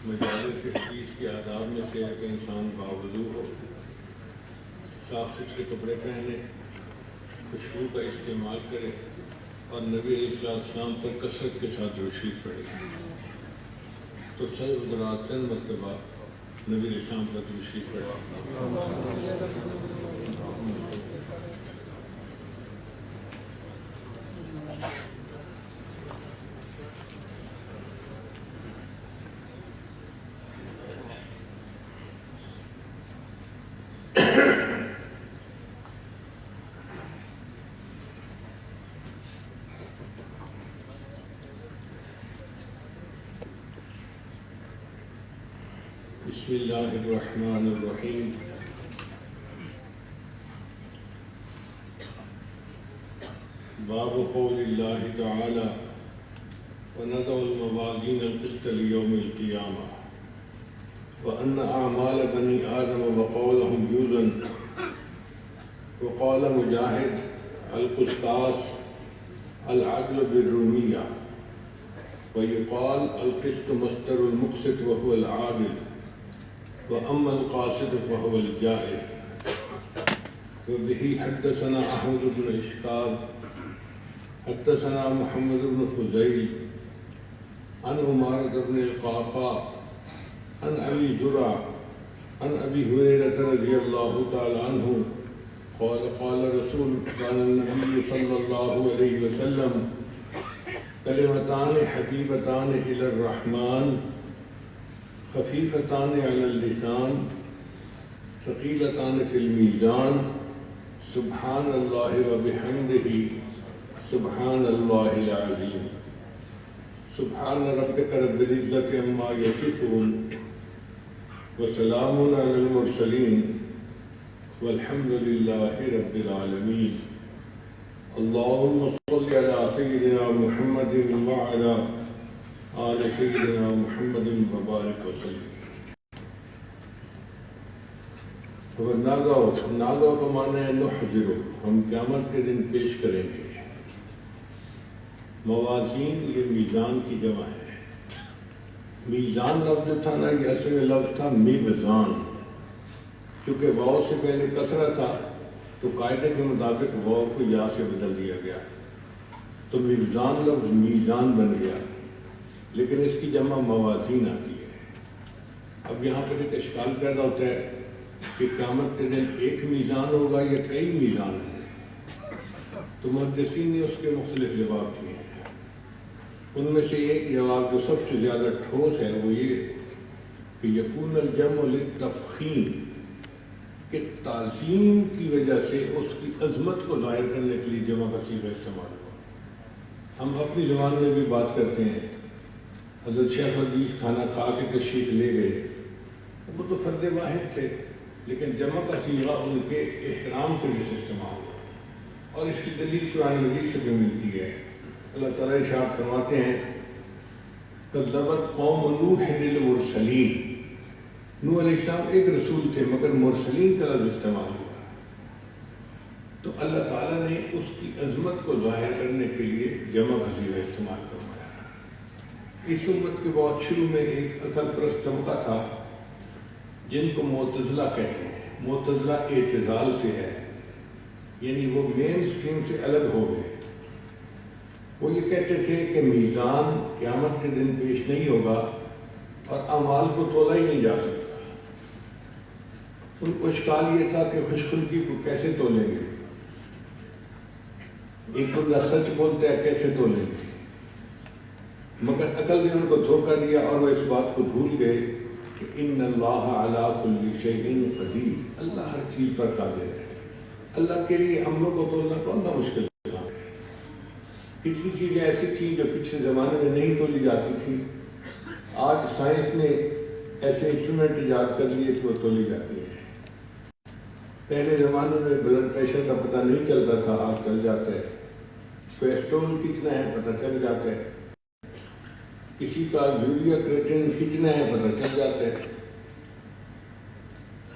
مجالس اس چیز کے آداب میں سے ہے کہ انسان باوضو ہو، صاف ستھرے کپڑے پہنے، خوشبو کا استعمال کرے اور نبی علیہ السلام پر کثرت کے ساتھ درود شریف پڑھے۔ تو چند مرتبہ نبی علیہ السلام پر درود شریف پڑھے۔ بسم اللہ الرحمن الرحیم۔ باب قول اللہ تعالی ونضع الموازین القسط لیوم القیامہ وأن أعمال بني آدم وقولهم يوزن وقال مجاهد القسطاس العدل بالرومية ويقال القسط مصدر المقسط وهو العادل وأما القاسط فهو الجائر۔ وبه حدثنا أحمد بن إشكال حدثنا محمد بن فضيل عن عمارة بن القعقاع عن أبي زرع عن أبي هريرة رضي الله تعالى عنه قال النبي صلى الله عليه وسلم كلمتان حبيبتان إلى الرحمن خفيفتان على اللسان ثقيلتان في الميزان سبحان الله وبحمده سبحان الله العظيم۔ سبحان ربك رب العزة عما يصفون وسلام على المرسلين والحمد لله رب العالمين۔ اللهم صل على سيدنا محمد وعلى آل سيدنا محمد وبارك وسلم۔ ناگا کا معنی ہے نحضر، ہم قیامت کے دن پیش کریں گے۔ موازین یہ میزان کی جمع ہے۔ میزان لفظ جو تھا نا، یہ اصل میں لفظ تھا میزان، کیونکہ واو سے پہلے کسرہ تھا تو قاعدے کے مطابق واو کو یا سے بدل دیا گیا تو میزان لفظ میزان بن گیا، لیکن اس کی جمع موازین آتی ہے۔ اب یہاں پر ایک اشکال پیدا ہوتا ہے کہ قیامت کے دن ایک میزان ہوگا یا کئی میزان ہیں، تو محدثین نے اس کے مختلف جواب کیے ہیں۔ ان میں سے ایک جواب جو سب سے زیادہ ٹھوس ہے وہ یہ کہ یکون الجمع للتفخیم، کہ تعظیم کی وجہ سے اس کی عظمت کو ظاہر کرنے کے لیے جمع کا صیغہ استعمال ہوا۔ ہم اپنی زبان میں بھی بات کرتے ہیں، حضرت شیخ حدیث کھانا کھا کے تشریف لے گئے، وہ تو فرد واحد تھے لیکن جمع کا صیغہ ان کے احترام کے لیے استعمال ہوا، اور اس کی دلیل قرآن مجید سے بھی ملتی ہے۔ اللہ تعالیٰ ارشاد فرماتے ہیں کذبت قوم نوح المرسلین، نوح علیہ السلام ایک رسول تھے مگر مرسلین کا لفظ استعمال ہوا، تو اللہ تعالیٰ نے اس کی عظمت کو ظاہر کرنے کے لیے جمع کا صیغہ استعمال کروایا۔ اس امت کے بہت شروع میں ایک عقل پرست طبقہ تھا جن کو معتزلہ کہتے ہیں۔ معتزلہ اعتزال سے ہے، یعنی وہ مین اسٹریم سے الگ ہو گئے۔ وہ یہ کہتے تھے کہ میزان قیامت کے دن پیش نہیں ہوگا اور اعمال کو تولا ہی نہیں جا سکتا۔ ان کو اشکال یہ تھا کہ خوش خلقی کو کیسے تولیں گے، ایک بندہ سچ بولتا ہے کیسے تولیں گے، مگر عقل نے ان کو دھوکہ دیا اور وہ اس بات کو بھول گئے کہ ان اللہ علی کل شیء قدیر، اللہ ہر چیز پر قادر ہے۔ اللہ کے لیے عملوں کو تولنا کون سا مشکل کام ہے؟ کتنی چیزیں ایسی تھیں جو پچھلے زمانے میں نہیں تولی جاتی تھی، آج سائنس نے ایسے انسٹرومنٹ ایجاد کر لیے کہ وہ تولی جاتی ہیں۔ پہلے زمانے میں بلڈ پریشر کا پتہ نہیں چلتا تھا، آج چل جاتا ہے۔ کولیسٹرول کتنا ہے پتہ چل جاتا ہے، کسی کا یوریا کریٹن کتنا ہے پتہ چل جاتا ہے،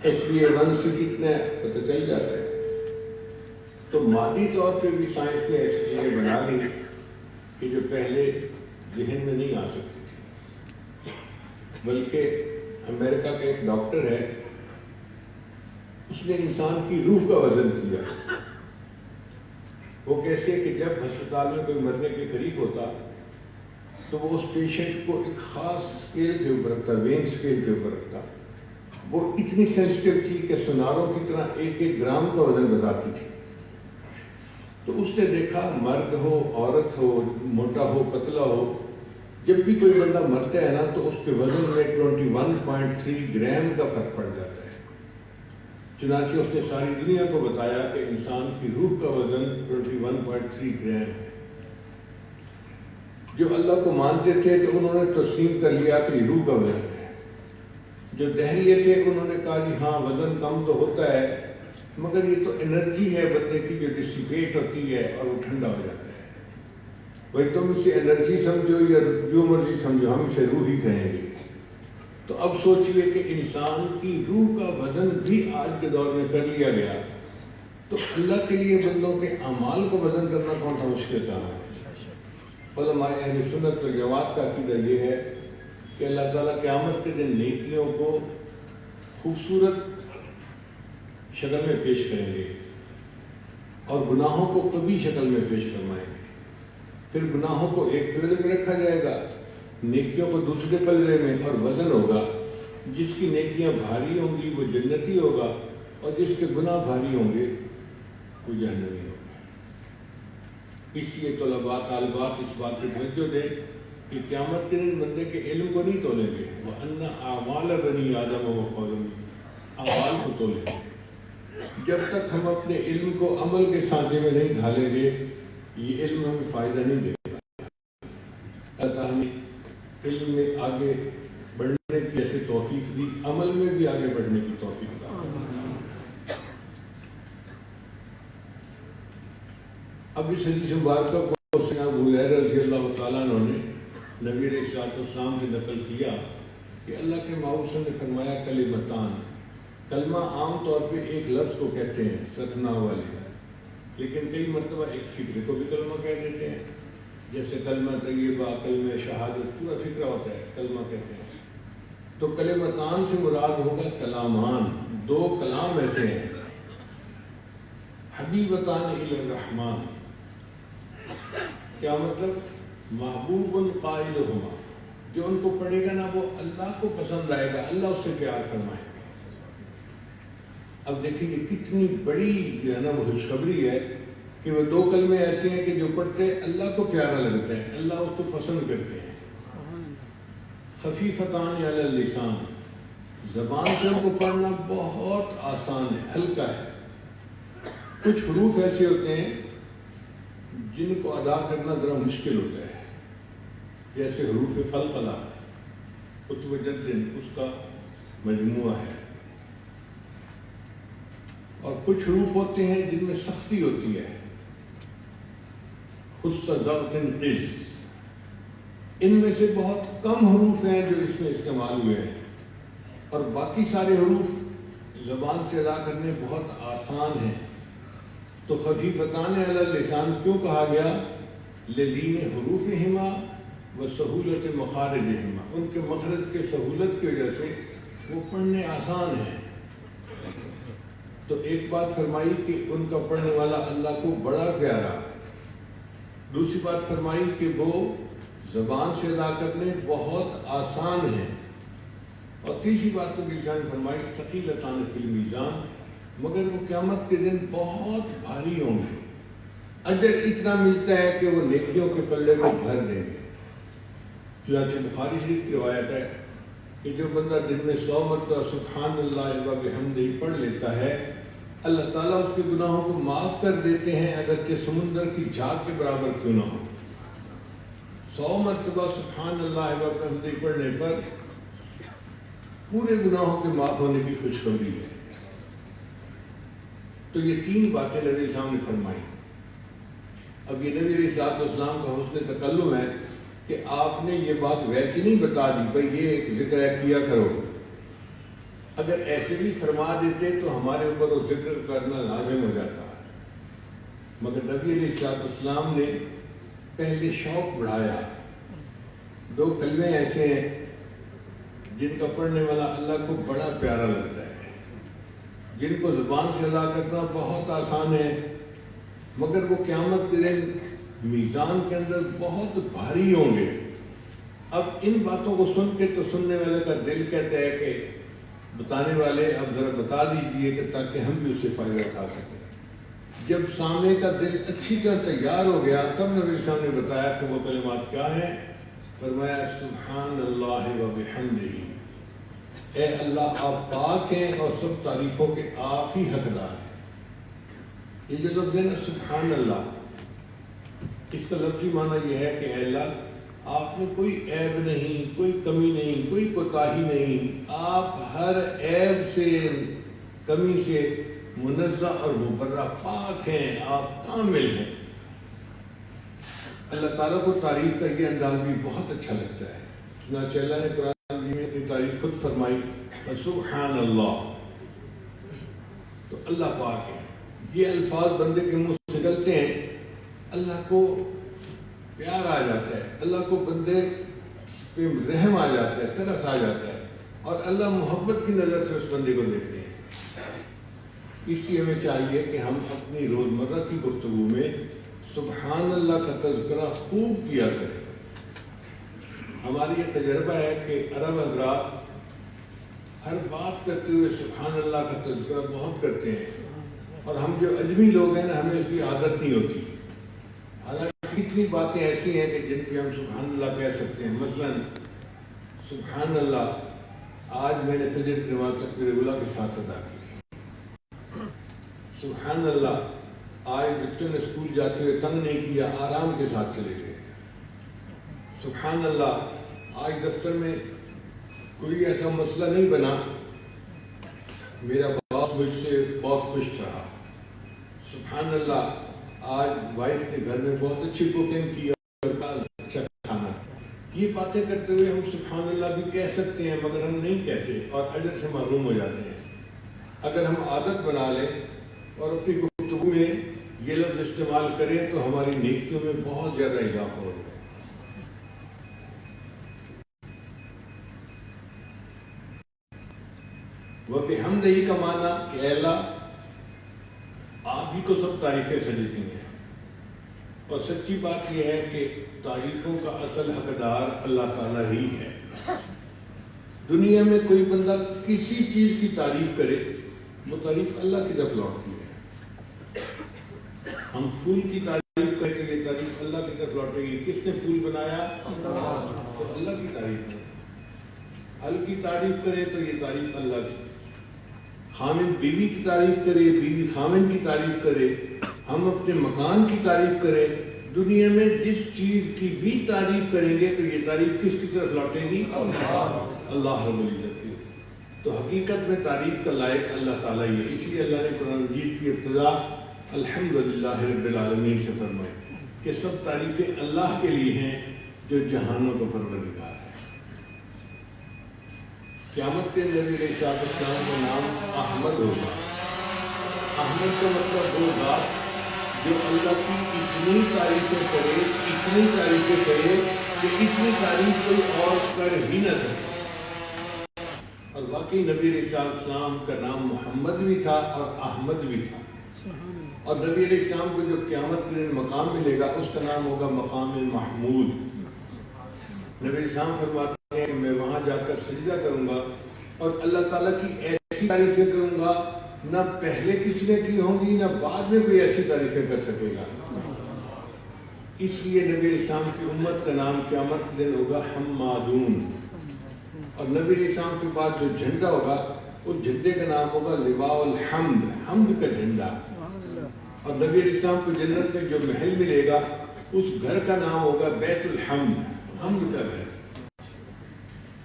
HbA1c کتنا ہے پتہ چل جاتا ہے۔ تو مادی طور پہ بھی سائنس نے ایسی چیزیں بنا لی کہ جو پہلے ذہن میں نہیں آ سکتی تھی۔ بلکہ امریکہ کا ایک ڈاکٹر ہے، اس نے انسان کی روح کا وزن کیا۔ وہ کیسے کہ جب ہسپتال میں کوئی مرنے کے قریب ہوتا تو وہ اس پیشنٹ کو ایک خاص اسکیل کے اوپر رکھتا، وین اسکیل کے اوپر رکھتا۔ وہ اتنی سینسٹیو تھی کہ سناروں کی طرح ایک ایک گرام کا وزن بتاتی تھی۔ تو اس نے دیکھا مرد ہو، عورت ہو، موٹا ہو، پتلا ہو، جب بھی کوئی بندہ مرتا ہے نا تو اس کے وزن میں 21.3 گرام کا فرق پڑ جاتا ہے۔ چنانچہ اس نے ساری دنیا کو بتایا کہ انسان کی روح کا وزن 21.3 گرام ہے۔ جو اللہ کو مانتے تھے تو انہوں نے تسلیم کر لیا کہ یہ روح کا وزن ہے۔ جو دہریے تھے انہوں نے کہا جی ہاں وزن کم تو ہوتا ہے مگر یہ تو انرجی ہے بندے کی جو ڈسیپیٹ ہوتی ہے اور وہ ٹھنڈا ہو جاتا ہے۔ بھائی تم اسے انرجی سمجھو یا جو مرضی سمجھو، ہم اسے روح ہی کہیں گے۔ تو اب سوچئے کہ انسان کی روح کا وزن بھی آج کے دور میں کر لیا گیا، تو اللہ کے لیے بندوں کے اعمال کو وزن کرنا کون سا مشکل کام ہے؟ علماء اہل سنت والجماعت کا عقیدہ یہ ہے کہ اللہ تعالیٰ قیامت کے دن نیکیوں کو خوبصورت شکل میں پیش کریں گے اور گناہوں کو کبھی شکل میں پیش فرمائیں گے۔ پھر گناہوں کو ایک پلڑے میں رکھا جائے گا، نیکیوں کو دوسرے پلڑے میں، اور وزن ہوگا۔ جس کی نیکیاں بھاری ہوں گی وہ جنتی ہوگا اور جس کے گناہ بھاری ہوں گے وہ جہنمی ہوگا۔ اس لیے طلباء طالبات اس بات کی توجہ دیں کہ قیامت کے دن بندے کے علم کو نہیں تولیں گے، وَأَنَّ أَعْمَالَ بَنِي آدَمَ وَقَوْلُهُ، اعمال کو تولیں گے۔ جب تک ہم اپنے علم کو عمل کے سانچے میں نہیں ڈھالیں گے یہ علم ہمیں فائدہ نہیں دے گا۔ اللہ تعالیٰ ہمیں علم میں آگے بڑھنے کی ایسے توفیق دی، عمل میں بھی آگے بڑھنے کی توفیق دی۔ اب اس حدیث مبارکہ کو سیدنا ابو ہریرہ رضی اللہ تعالیٰ عنہ نے نبی علیہ الصلوۃ والسلام سے نقل کیا کہ اللہ کے محبوب نے فرمایا کلمتان، کلمہ عام طور پہ ایک لفظ کو کہتے ہیں ستنا والے، لیکن کئی مرتبہ ایک فکر کو بھی کلمہ کہہ دیتے ہیں، جیسے کلمہ طیبہ، کلمہ شہادت، پورا فکرہ ہوتا ہے کلمہ کہتے ہیں۔ تو کلمتان سے مراد ہوگا کلامان، دو کلام ایسے ہیں حبیبتان الی الرحمن، کیا مطلب؟ محبوب قائلہما، جو ان کو پڑھے گا نا وہ اللہ کو پسند آئے گا، اللہ اس سے پیار فرمائے گا۔ اب دیکھیں گے کتنی بڑی جو ہے نا وہ خوشخبری ہے کہ وہ دو کلمے ایسے ہیں کہ جو پڑھتے اللہ کو پیارا لگتا ہے، اللہ اس کو پسند کرتے ہیں۔ خفیفتان علی اللسان، زبان سے ان کو پڑھنا بہت آسان ہے، ہلکا ہے۔ کچھ حروف ایسے ہوتے ہیں جن کو ادا کرنا ذرا مشکل ہوتا ہے، جیسے حروف قلقلہ، قطب جد اس کا مجموعہ ہے، اور کچھ حروف ہوتے ہیں جن میں سختی ہوتی ہے، خص ضبط قز، ان میں سے بہت کم حروف ہیں جو اس میں استعمال ہوئے ہیں، اور باقی سارے حروف زبان سے ادا کرنے بہت آسان ہیں۔ تو خفیفتان علی اللسان کیوں کہا گیا؟ للین حروفہما و سہولت مخارجہما، ان کے مخرج کے سہولت کی وجہ سے وہ پڑھنے آسان ہیں۔ تو ایک بات فرمائی کہ ان کا پڑھنے والا اللہ کو بڑا پیارا، دوسری بات فرمائی کہ وہ زبان سے ادا کرنے بہت آسان ہیں، اور تیسری بات کو بلسان فرمائی ثقیلتان فی المیزان، مگر وہ قیامت کے دن بہت بھاری ہوں گے، اجر اتنا ملتا ہے کہ وہ نیکیوں کے پلڑے کو بھر دیں گے۔ چنانچہ بخاری شریف کی روایت ہے کہ جو بندہ دن میں 100 مرتبہ سبحان اللہ و بحمدہ پڑھ لیتا ہے، اللہ تعالیٰ اس کے گناہوں کو معاف کر دیتے ہیں اگرچہ سمندر کی جھاگ کے برابر کیوں نہ ہو۔ 100 مرتبہ سبحان اللہ و بحمدہ پڑھنے پر پورے گناہوں کے معاف ہونے کی خوشخبری ہے۔ تو یہ تین باتیں نبی اسلام نے فرمائی۔ اب یہ نبی علیہ السلام کا حسن تکلم ہے کہ آپ نے یہ بات ویسے نہیں بتا دی بھائی یہ ذکر ہے کیا کرو، اگر ایسے بھی فرما دیتے تو ہمارے اوپر وہ ذکر کرنا لازم ہو جاتا، مگر نبی علیہ السلام نے پہلے شوق بڑھایا۔ دو کلمے ایسے ہیں جن کا پڑھنے والا اللہ کو بڑا پیارا لگتا ہے، جن کو زبان سے ادا کرنا بہت آسان ہے، مگر وہ قیامت کے دن میزان کے اندر بہت بھاری ہوں گے۔ اب ان باتوں کو سن کے تو سننے والے کا دل کہتا ہے کہ بتانے والے اب ذرا بتا دیجئے کہ تاکہ ہم بھی اس سے فائدہ اٹھا سکیں۔ جب سامنے کا دل اچھی طرح تیار ہو گیا تب نبی صلی اللہ علیہ وسلم نے بتایا کہ وہ کلمات کیا ہیں۔ فرمایا سبحان اللہ و بحمدہ، اے اللہ آپ پاک ہیں اور سب تعریفوں کے آپ ہی حقدار ہیں۔ یہ جو لفظ ہے نا سبحان اللہ، اس کا لفظی معنی یہ ہے کہ اے اللہ آپ میں کوئی عیب نہیں، کوئی کمی نہیں، کوئی کوتاہی نہیں، آپ ہر عیب سے، کمی سے منزہ اور مبرہ، پاک ہیں، آپ کامل ہیں۔ اللہ تعالیٰ کو تعریف کا یہ انداز بھی بہت اچھا لگتا ہے۔ چنانچہ اللہ نے قرآن میں اپنی تعریف خود فرمائی، سبحان اللہ، تو اللہ پاک ہے۔ یہ الفاظ بندے کے منہ سے نکلتے ہیں، اللہ کو پیار آ جاتا ہے، اللہ کو بندے پہ رحم آ جاتا ہے، ترس آ جاتا ہے، اور اللہ محبت کی نظر سے اس بندے کو دیکھتے ہیں۔ اس لیے ہمیں چاہیے کہ ہم اپنی روزمرہ کی گفتگو میں سبحان اللہ کا تذکرہ خوب کیا کریں۔ ہماری یہ تجربہ ہے کہ عرب حضرات ہر بات کرتے ہوئے سبحان اللہ کا تذکرہ بہت کرتے ہیں، اور ہم جو اجمی لوگ ہیں نا ہمیں اس کی عادت نہیں ہوتی۔ حالانکہ اتنی باتیں ایسی ہیں کہ جن پہ ہم سبحان اللہ کہہ سکتے ہیں۔ مثلا سبحان اللہ آج میں نے فجر کی نماز تکبیر اولیٰ کے ساتھ ادا کی۔ سبحان اللہ آج بچوں نے اسکول جاتے ہوئے تنگ نہیں کیا، آرام کے ساتھ چلے گئے۔ سبحان اللہ آج دفتر میں کوئی ایسا مسئلہ نہیں بنا، میرا باس مجھ سے بہت خوش رہا۔ سبحان اللہ آج وائف نے گھر میں بہت اچھی کوکنگ کی اور اچھا کھانا۔ یہ باتیں کرتے ہوئے ہم سبحان اللہ بھی کہہ سکتے ہیں، مگر ہم نہیں کہتے اور اجر سے محروم ہو جاتے ہیں۔ اگر ہم عادت بنا لیں اور اپنی گفتگو میں یہ لفظ استعمال کریں تو ہماری نیکیوں میں بہت زیادہ اضافہ ہوگا۔ وَبِحَمْدِهِ کا معنی کہ اے اللہ آپ ہی کو سب تعریفیں سجتی ہیں، اور سچی بات یہ ہے کہ تعریفوں کا اصل حقدار اللہ تعالیٰ ہی ہے۔ دنیا میں کوئی بندہ کسی چیز کی تعریف کرے، وہ تعریف اللہ کی طرف لوٹتی ہے۔ ہم پھول کی تعریف کریں تو یہ تعریف اللہ کی طرف لوٹے گی۔ کس نے پھول بنایا؟ اللہ کی تعریف ہے۔ پھل کی تعریف کرے تو یہ تعریف اللہ کی۔ خامن بیوی کی تعریف کرے، بیوی خامن کی تعریف کرے، ہم اپنے مکان کی تعریف کریں، دنیا میں جس چیز کی بھی تعریف کریں گے تو یہ تعریف کس کی طرف لوٹے گی؟ اللہ رب العزت کی۔ تو حقیقت میں تعریف کا لائق اللہ تعالیٰ ہی ہے۔ اس لیے اللہ نے قرآن مجید کی ابتدا الحمدللہ رب العالمین سے فرمائی کہ سب تعریفیں اللہ کے لیے ہیں جو جہانوں کا پروردگار ہے۔ قیامت کے نبی علیہ السلام کا نام احمد ہوگا۔ احمد کا مطلب وہ ذات جو اللہ کی اتنی تعریفیں کرے، اتنی تعریفیں کرے کہ اتنی تعریف کوئی اور کر ہی نہ سکے۔ اور واقعی نبی علیہ السلام کا نام محمد بھی تھا اور احمد بھی تھا، اور نبی علیہ السلام کو جو قیامت کے دن مقام ملے گا اس کا نام ہوگا مقام محمود۔ نبی علیہ السلام فرماتے ہیں کہ میں وہاں جا کر سجدہ کروں گا اور اللہ تعالیٰ کی ایسی تعریفیں کروں گا نہ پہلے کسی نے کی ہوں گی، نہ بعد میں کوئی ایسی تعریفیں کر سکے گا۔ اس لیے نبی علیہ السلام کی امت کا نام قیامت کے دن ہوگا حمادون، اور نبی علیہ السلام کے بعد جو جھنڈا ہوگا اس جھنڈے کا نام ہوگا لواء الحمد، حمد کا جھنڈا۔ اور نبی علیہ السلام کو جنت میں جو محل ملے گا اس گھر کا نام ہوگا بیت الحمد، حمد کا گھر۔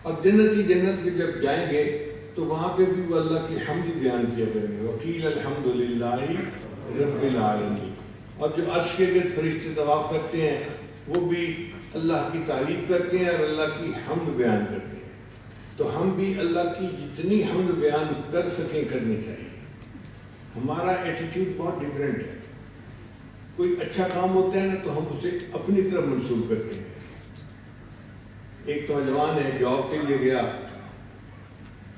اور جنتی جنت میں جب جائیں گے تو وہاں پہ بھی وہ اللہ کی حمد بیان کیا کریں گے، وکیل الحمدللہ رب العالمین۔ اور جو عرش کے گرد فرشتے طواف کرتے ہیں وہ بھی اللہ کی تعریف کرتے ہیں اور اللہ کی حمد بیان کرتے ہیں۔ تو ہم بھی اللہ کی جتنی حمد بیان کر سکیں کرنی چاہیے۔ ہمارا ایٹیٹیوڈ بہت ڈیفرنٹ ہے۔ کوئی اچھا کام ہوتا ہے نا تو ہم اسے اپنی طرف منسوخ کرتے ہیں۔ ایک نوجوان ہے، جاب کے لیے گیا،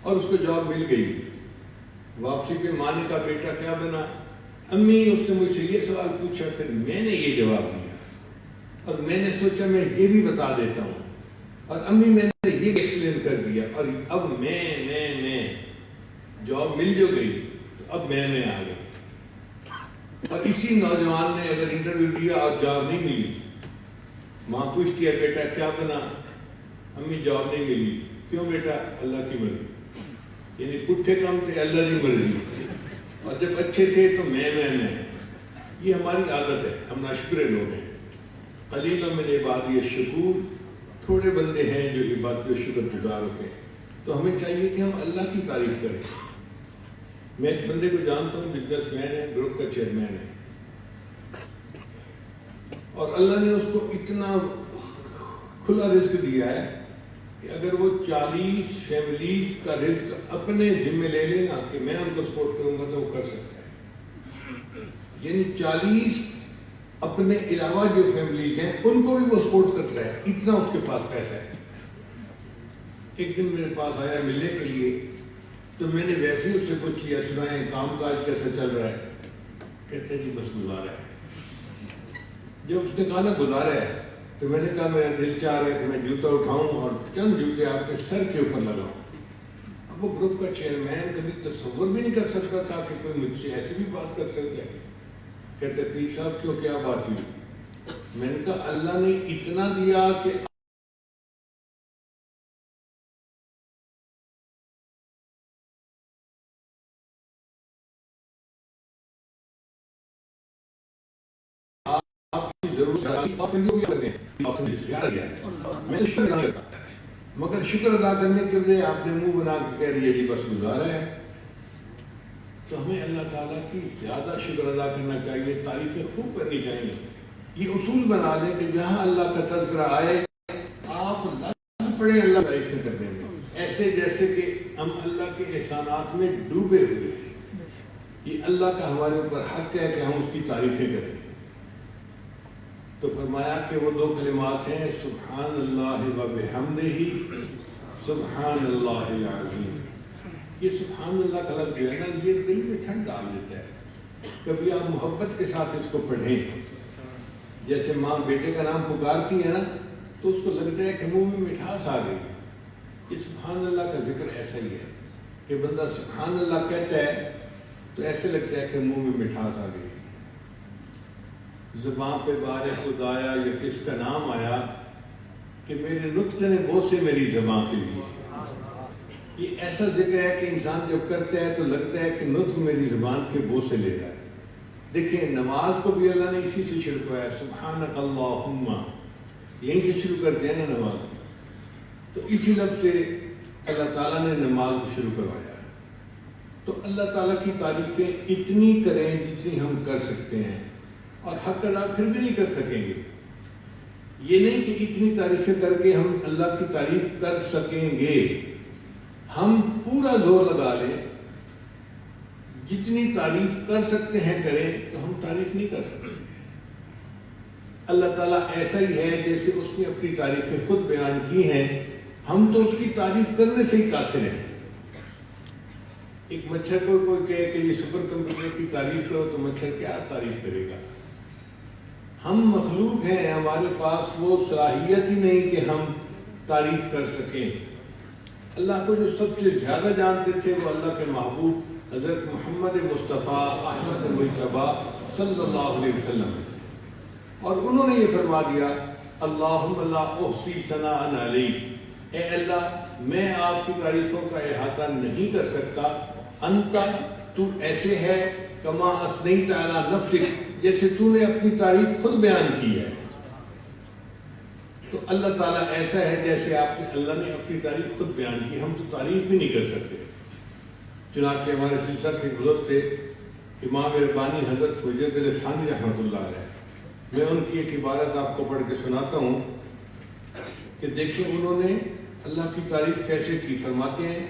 اور اس کو جاب مل گئی. واپسی پہ ماں نے کہا بیٹا کیا بنا؟ امی اس نے مجھ سے یہ سوال پوچھا، پھر میں نے یہ جواب دیا اور میں نے سوچا میں یہ بھی بتا دیتا ہوں، اور امی میں نے یہ ایکسپلین کر دیا، اور اب میں جاب مل جو گئی تو اب میں آ گئی. اور اسی نوجوان نے اگر انٹرویو دیا اور جاب نہیں ملی، ماں پوچھتی ہے بیٹا کیا بنا؟ امی جاب نہیں ملی. کیوں بیٹا؟ اللہ کی مرضی. یعنی پٹھے کام تھے، اللہ کی مرضی، اور جب اچھے تھے تو میں. یہ ہماری عادت ہے، ہم ناشکرے لوگ ہیں. قلیل من عبادی الشکور، تھوڑے بندے ہیں جو عبادت و شکر گزار ہوتے ہیں. تو ہمیں چاہیے کہ ہم اللہ کی تعریف کریں. میں ایک بندے کو جانتا ہوں، بزنس مین ہے، گروپ کا چیئرمین ہے، اور اللہ نے اس کو اتنا کھلا رزق دیا ہے کہ اگر وہ 40 فیملیز کا رزق اپنے ذمہ لے لینا کہ میں ان کو سپورٹ کروں گا تو وہ کر سکتا ہے. یعنی 40 اپنے علاوہ جو فیملیز ہیں ان کو بھی وہ سپورٹ کرتا ہے، اتنا اس کے پاس پیسہ ہے. ایک دن میرے پاس آیا ملنے کے لیے، تو میں نے ویسے ہی اس سے پوچھ لیا سنائیں کام کاج کیسے چل رہا ہے؟ کہتے جی بس گزارا ہے. جب اس نے کہا نا گزارا ہے تو میں نے کہا میرا دل چاہ رہا ہے کہ میں جوتا اٹھاؤں اور چند جوتے آپ کے سر کے اوپر لگاؤں. اب وہ گروپ کا چیئرمین کبھی تصور بھی نہیں کر سکتا تھا کہ کوئی مجھ سے ایسی بھی بات کر سکتا ہے. کہتے پیر صاحب کیوں کیا بات ہوئی؟ میں نے کہا اللہ نے اتنا دیا کہ مگر شکر ادا کرنے کے لیے آپ نے منہ بنا کے کہہ رہی ہے جی بس گزارا ہے. تو ہمیں اللہ تعالیٰ کی زیادہ شکر ادا کرنا چاہیے، تعریفیں خوب کرنی چاہیے. یہ اصول بنا لیں کہ جہاں اللہ کا تذکرہ آئے آپ لفظ پڑھیں اللہ تعریفیں کرنے میں، ایسے جیسے کہ ہم اللہ کے احسانات میں ڈوبے ہوئے ہیں. یہ اللہ کا ہمارے اوپر حق ہے کہ ہم اس کی تعریفیں کریں. تو فرمایا کہ وہ 2 کلمات ہیں، سبحان اللہ و بحمدہ، سبحان اللہ العظیم. یہ سبحان اللہ کا لفظ جو ہے نا یہ دل میں ٹھنڈ ڈال دیتا ہے. کبھی آپ محبت کے ساتھ اس کو پڑھیں، جیسے ماں بیٹے کا نام پکارتی ہے نا تو اس کو لگتا ہے کہ منہ میں مٹھاس آ گئی. یہ سبحان اللہ کا ذکر ایسا ہی ہے کہ بندہ سبحان اللہ کہتا ہے تو ایسے لگتا ہے کہ منہ میں مٹھاس آ گئی. زبان پہ بار خدایا یا کس کا نام آیا کہ میرے نطق نے بہت سے میری زبان کے لیے. یہ ایسا ذکر ہے کہ انسان جب کرتا ہے تو لگتا ہے کہ نطق میری زبان کے بوجھ سے لے رہا ہے. دیکھیں نماز کو بھی اللہ نے اسی سے شروع کیا، سبحانک اللہم، یہیں سے شروع کرتے ہیں نا نماز. تو اسی لفظ سے اللہ تعالیٰ نے نماز کو شروع کروایا. تو اللہ تعالیٰ کی تعریفیں اتنی کریں جتنی ہم کر سکتے ہیں، اور حق ادا پھر بھی نہیں کر سکیں گے. یہ نہیں کہ اتنی تعریفیں کر کے ہم اللہ کی تعریف کر سکیں گے. ہم پورا زور لگا لیں، جتنی تعریف کر سکتے ہیں کریں، تو ہم تعریف نہیں کر سکتے. اللہ تعالیٰ ایسا ہی ہے جیسے اس نے اپنی تعریفیں خود بیان کی ہیں، ہم تو اس کی تعریف کرنے سے ہی قاصر ہیں. ایک مچھر کو کوئی کہے کہ یہ سپر کمپیوٹر کی تعریف کرو تو مچھر کیا تعریف کرے گا؟ ہم مخلوق ہیں، ہمارے پاس وہ صلاحیت ہی نہیں کہ ہم تعریف کر سکیں. اللہ کو جو سب سے زیادہ جانتے تھے وہ اللہ کے محبوب حضرت محمد مصطفیٰ احمد مجتبیٰ صلی اللہ علیہ وسلم، اور انہوں نے یہ فرما دیا اللہم لا احصی ثناء علیک، اے اللہ میں آپ کی تعریفوں کا احاطہ نہیں کر سکتا. انت، تو ایسے ہے، کما اثنیت علی نفسک، جیسے تو نے اپنی تعریف خود بیان کی ہے. تو اللہ تعالیٰ ایسا ہے جیسے اللہ نے اپنی تعریف خود بیان کی. ہم تو تعریف بھی نہیں کر سکتے. چنانچہ ہمارے سلسلہ کے بزرگ تھے امام ربانی حضرت فضیلت علی ثانی رحمۃ اللہ علیہ، میں ان کی ایک عبارت آپ کو پڑھ کے سناتا ہوں کہ دیکھیں انہوں نے اللہ کی تعریف کیسے کی. فرماتے ہیں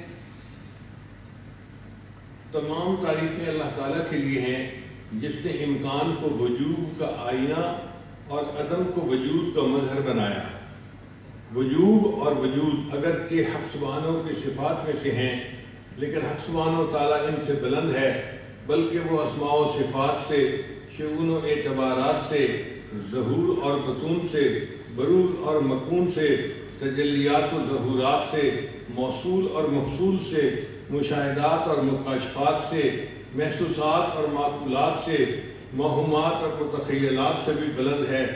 تمام تعریفیں اللہ تعالیٰ کے لیے ہیں جس نے امکان کو وجوب کا آئینہ اور عدم کو وجود کا مظہر بنایا. وجوب اور وجود اگر کہ حق سبحانہ کی صفات میں سے ہیں لیکن حق سبحانہ و تعالیٰ ان سے بلند ہے، بلکہ وہ اسماء و صفات سے، شؤون و اعتبارات سے، ظہور اور بطون سے، بروز اور مکون سے، تجلیات و ظہورات سے، موصول اور مفصول سے، مشاہدات اور مکاشفات سے، محسوسات اور معقولات سے، موہومات اور متخیلات سے بھی بلند ہے۔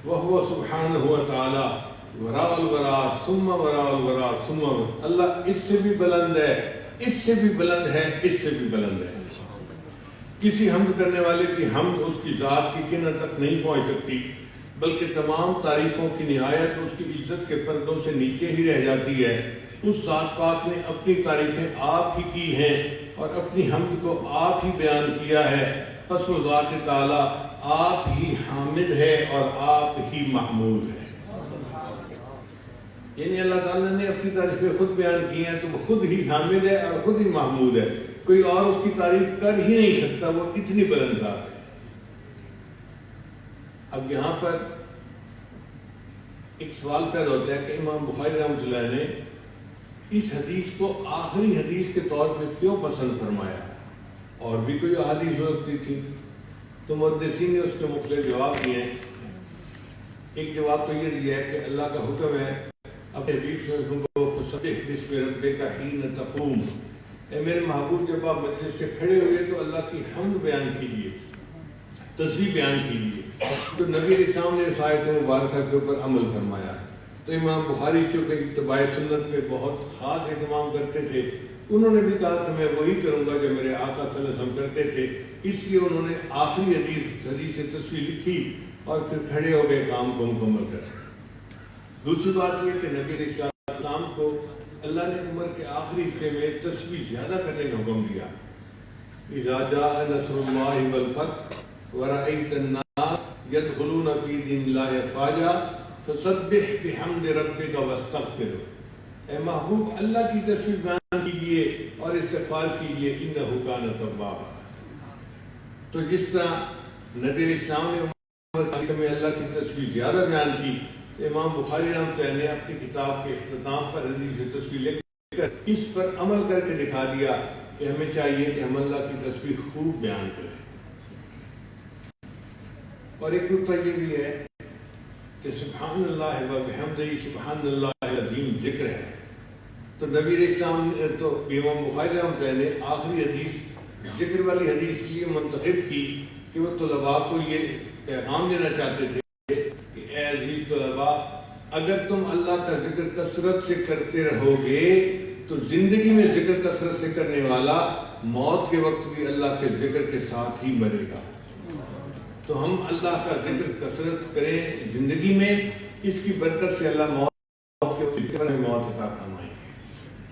وَهُوَ سبحانہ وتعالی وراء الورا ثم وراء الورا ثم، اللہ اس سے بھی بلند ہے، اس سے بھی بلند ہے، اس سے بھی بلند ہے۔ کسی حمد کرنے والے کی حمد اس کی ذات کی کنہ تک نہیں پہنچ سکتی، بلکہ تمام تعریفوں کی نہایت اس کی عزت کے پردوں سے نیچے ہی رہ جاتی ہے۔ اس ذات پاک نے اپنی تعریفیں آپ ہی کی ہیں اور اپنی حمد کو آپ ہی بیان کیا ہے، پس وہ ذات تعالیٰ آپ ہی حامد ہے اور آپ ہی محمود ہے۔ یعنی اللہ تعالیٰ نے اپنی تعریفیں خود بیان کی ہیں تو وہ خود ہی حامد ہے اور خود ہی محمود ہے، کوئی اور اس کی تعریف کر ہی نہیں سکتا، وہ اتنی بلند ذات ہے۔ اب یہاں پر ایک سوال پیدا ہوتا ہے کہ امام بخاری رحمۃ اللہ نے اس حدیث کو آخری حدیث کے طور پہ کیوں پسند فرمایا؟ اور بھی کوئی احادیث ہو سکتی تھی، تو محدثین نے اس کے مختلف جواب دیے ہیں۔ ایک جواب تو یہ دیا ہے کہ اللہ کا حکم ہے اپنے حبیب صلی اللہ علیہ وسلم کو فسبح باسم ربک حین تقوم، اے میرے محبوب جب آپ مجلس سے کھڑے ہوئے تو اللہ کی حمد بیان کیجیے، تسبیح بیان کیجیے۔ تو نبی علیہ السلام نے اس آیت مبارکہ کے اوپر عمل فرمایا۔ تو امام بخاری چونکہ اتباع سنت پہ بہت خاص اہتمام کرتے تھے، انہوں نے بھی کہا کہ میں وہی کروں گا جو میرے آقا صلی اللہ علیہ وسلم کرتے تھے، اس لیے انہوں نے آخری حدیث تسبیح لکھی اور پھر کھڑے ہو گئے کام کو مکمل کر۔ دوسری بات یہ کہ نبی علیہ السلام کو اللہ نے عمر کے آخری حصے میں تسبیح زیادہ کرنے کا حکم دیا۔ اذا جاء نصر اللہ والفتح ورأیت الناس يدخلون فی دین اللہ افواجا فسبح بحمد ربک واستغفر، اے محبوب اللہ کی تسبیح بیان کیجیے اور استغفار کیجیے، انہ کان توابا۔ تو جس طرح نبی علیہ السلام نے عمر کے میں اللہ کی تسبیح زیادہ بیان کی، امام بخاری رحمۃ اللہ نے اپنی کتاب کے اختتام پر حدیث تسبیح لے کر اس پر عمل کر کے دکھا دیا کہ ہمیں چاہیے کہ ہم اللہ کی تسبیح خوب بیان کریں۔ اور ایک نکتہ یہ بھی ہے کہ سبحان اللہ و بحمدہ سبحان اللہ العظیم ذکر ہے، تو نبی علیہ السلام تو امام بخاری رحمۃ اللہ نے آخری حدیث ذکر والی حدیث یہ منتخب کی کہ وہ طلباء کو یہ پیغام دینا چاہتے تھے کہ اے عزیز طلباء، اگر تم اللہ کا ذکر کثرت سے کرتے رہو گے تو زندگی میں ذکر کثرت سے کرنے والا موت کے وقت بھی اللہ کے ذکر کے ساتھ ہی مرے گا۔ تو ہم اللہ کا ذکر کثرت کریں زندگی میں، اس کی برکت سے اللہ موت کے وقت موت عطا فرمائیں گے۔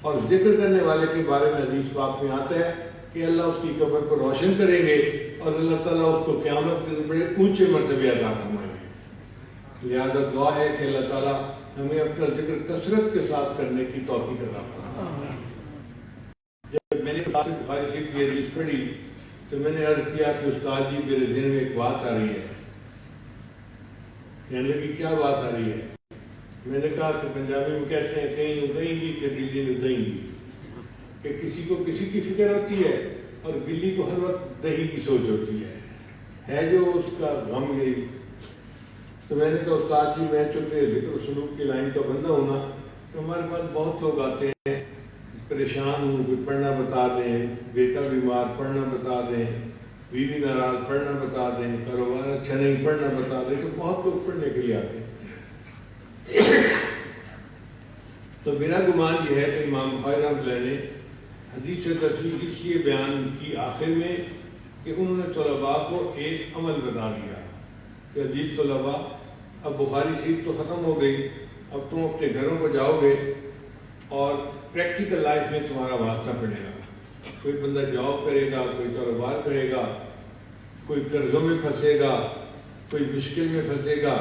اور ذکر کرنے والے کے بارے میں حدیث پاک میں آتا ہے کہ اللہ اس کی قبر کو روشن کریں گے اور اللہ تعالیٰ اس کو قیامت کے بڑے اونچے مرتبے عطا فرمائیں گے۔ لہذا دعا ہے کہ اللہ تعالیٰ ہمیں اپنا ذکر کثرت کے ساتھ کرنے کی توفیق عطا فرمائے۔ جب میں نے بخاری شریف کی حدیث پڑھی تو میں نے عرض کیا کہ استاد جی میرے ذہن میں ایک بات آ رہی ہے۔ کہنے لگی کیا بات آ رہی ہے؟ میں نے کہا کہ پنجابی میں کہتے ہیں کہیں ادائیں گی کہ بلی میں دہیں گی، کہ کسی کو کسی کی فکر ہوتی ہے اور بلی کو ہر وقت دہی کی سوچ ہوتی ہے جو اس کا غم گئی۔ تو میں نے کہا استاد جی میں چونکہ ذکر و سلوک کی لائن کا بندہ ہوں نا، تو ہمارے پاس بہت لوگ آتے ہیں پریشان ہوں، کوئی پڑھنا بتا دیں، بیٹا بیمار پڑھنا بتا دیں، بیوی ناراض پڑھنا بتا دیں، کاروبار اچھا نہیں پڑھنا بتا دیں، تو بہت لوگ پڑھنے کے لیے آتے ہیں۔ تو میرا گمان یہ ہے کہ امام بخاری رحمۃ اللہ نے حدیث تسبیح اس لیے بیان کی آخر میں کہ انہوں نے طلباء کو ایک عمل بتا دیا کہ عزیز طلباء، اب بخاری شریف تو ختم ہو گئی، اب تم اپنے گھروں کو جاؤ گے اور پریکٹیکل لائف میں تمہارا واسطہ پڑے گا۔ کوئی بندہ جاب کرے گا، کوئی کاروبار کرے گا، کوئی قرضوں میں پھنسے گا، کوئی مشکل میں پھنسے گا،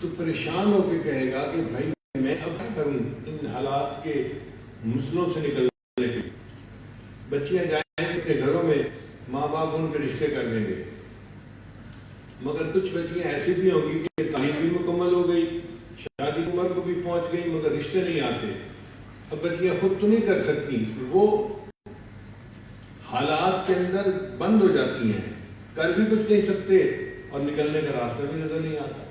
تو پریشان ہو کے کہے گا کہ بھائی میں اب کیا کروں ان حالات کے مسئلوں سے نکلنے کے۔ بچیاں جائیں اپنے گھروں میں، ماں باپ ان کے رشتے کر دیں گے، مگر کچھ بچیاں ایسی بھی ہوں گی کہ تعلیم بھی مکمل ہو گئی، شادی کی عمر کو بھی پہنچ گئی، مگر رشتے نہیں آتے۔ اب بچیاں خود تو نہیں کر سکتی، وہ حالات کے اندر بند ہو جاتی ہیں، کر بھی کچھ نہیں سکتے اور نکلنے کا راستہ بھی نظر نہیں آتا۔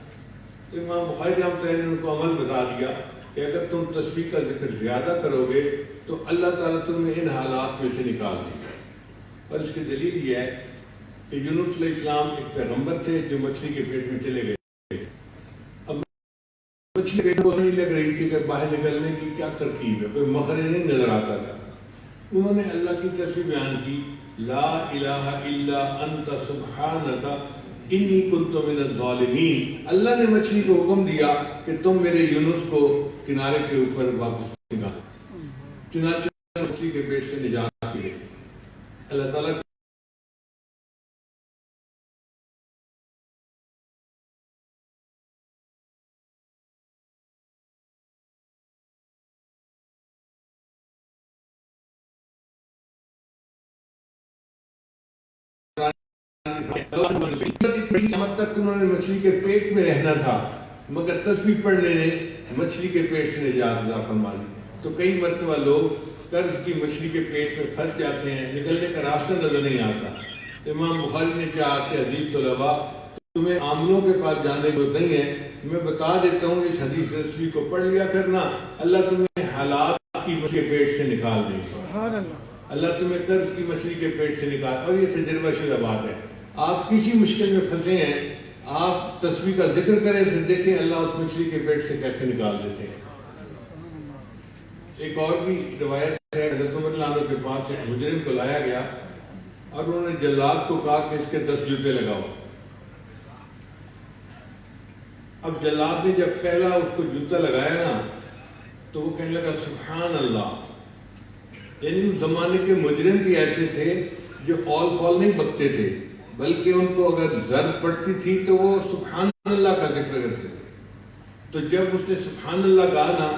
تو امام بخاری رحمۃ اللہ نے ان کو عمل بتا دیا کہ اگر تم تسبیح کا ذکر زیادہ کرو گے تو اللہ تعالیٰ تمہیں ان حالات میں سے نکال دے گا۔ اور اس کی دلیل یہ ہے کہ یونس علیہ السلام ایک پیغمبر تھے جو مچھلی کے پیٹ میں چلے گئے۔ اب مچھلی پیٹ کو نہیں لگ رہی تھی کہ باہر نکلنے کی کیا ترکیب ہے، کوئی مخرج نہیں نظر آتا تھا۔ انہوں نے اللہ کی تسبیح بیان کی، لا الہ الا انت سبحانک انی کنت من الظالمین۔ اللہ نے مچھلی کو حکم دیا کہ تم میرے یونس کو کنارے کے اوپر واپس نکالو، چنانچہ مچھلی کے پیٹ سے نجات ملی۔ اللہ تعالیٰ تک انہوں نے مچھلی کے پیٹ میں رہنا تھا، مگر تسبیح پڑھنے نے مچھلی کے پیٹ سے نجات عطا فرما دی۔ تو کئی مرتبہ لوگ قرض کی مچھلی کے پیٹ میں پھنس جاتے ہیں، نکلنے کا راستہ نظر نہیں آتا۔ تو امام بخاری نے چاہا کہ حدیث طلباء تمہیں عاملوں کے پاس جانے کو نہیں ہے، میں بتا دیتا ہوں اس حدیث تسبیح کو پڑھ لیا کرنا، اللہ تمہیں حالات کی مچھلی کے پیٹ سے نکال دے گا۔ اللہ تمہیں قرض کی مچھلی کے پیٹ سے نکال، اور یہ تجربہ شدہ بات ہے۔ آپ کسی مشکل میں پھنسے ہیں، آپ تسبیح کا ذکر کریں، پھر دیکھیں اللہ اس مچھلی کے پیٹ سے کیسے نکال دیتے ہیں۔ ایک اور بھی روایت ہے، حضرت عمر رضی اللہ عنہ کے پاس ایک مجرم کو لایا گیا اور انہوں نے جلاد کو کہا کہ اس کے 10 جوتے لگاؤ۔ اب جلاد نے جب پہلا اس کو جوتا لگایا نا تو وہ کہنے لگا سبحان اللہ۔ یعنی اس زمانے کے مجرم بھی ایسے تھے جو اول فال نہیں بکتے تھے، بلکہ ان کو اگر ضرب پڑتی تھی تو وہ سبحان اللہ کا ذکر کرتے تھے۔ تو جب اس نے سبحان اللہ کہا نا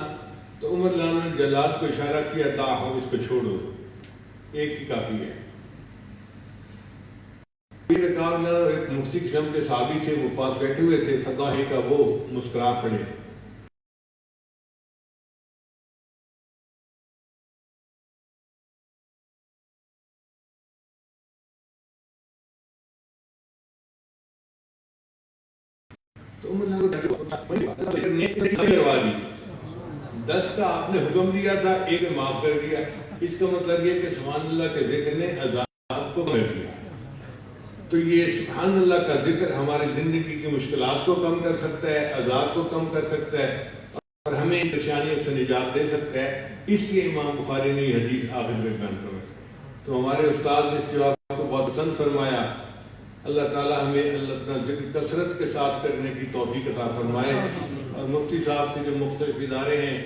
تو عمر رضی اللہ عنہ نے جلاد کو اشارہ کیا، داؤ اس کو چھوڑو، ایک ہی کافی ہے۔ ایک مفتی قسم کے صحابی تھے، وہ پاس بیٹھے ہوئے تھے، فضاحی کا وہ مسکرا پڑے۔ تو عمر نے 10 کا آپ نے حکم دیا تھا، ایک میں معاف کر دیا۔ اس کا مطلب یہ کہ سبحان اللہ کے ذکر نے عذاب کو کم کیا۔ تو یہ سبحان اللہ کا ذکر ہماری زندگی کی مشکلات کو کم کر سکتا ہے، عذاب کو کم کر سکتا ہے اور ہمیں پریشانیوں سے نجات دے سکتا ہے۔ اس لیے امام بخاری نے یہ حدیث آخر میں بیان فرمائی۔ تو ہمارے استاد نے اس جواب کو بہت پسند فرمایا۔ اللہ تعالیٰ ہمیں اللہ تعالیٰ ذکر کثرت کے ساتھ کرنے کی توفیق عطا فرمائے، اور مفتی صاحب کے جو مختلف ادارے ہیں